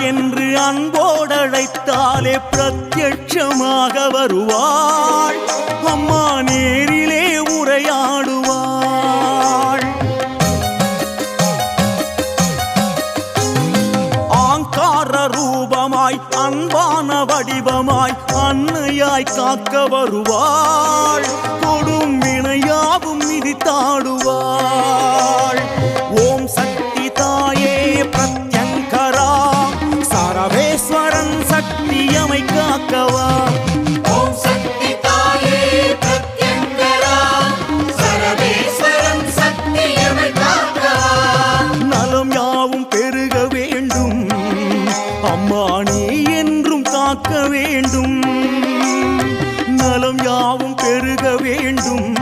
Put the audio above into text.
என்று அன்போடழைத்தாலே பிரத்யட்சமாக வருவாள். அம்மா நேரிலே உரையாடுவாள். ஆங்கார ரூபமாய் அன்பான வடிவமாய் அன்னையாய் காக்க வருவாள். கொடும் வினையாவும் மிதித்தாடுவாள். ஓம் சக்தி தாயே பிரத்யங்கரா சரவேஸ்வரன் சக்தியமை காக்கவா. ஓம் சக்தி தாயே பிரத்யங்கரா சரவேஸ்வரன் சக்தியமை காக்கவா. நலம் யாவும் பெருக வேண்டும் அம்மா நீ என்றும் காக்க வேண்டும். நலம் யாவும் பெருக வேண்டும்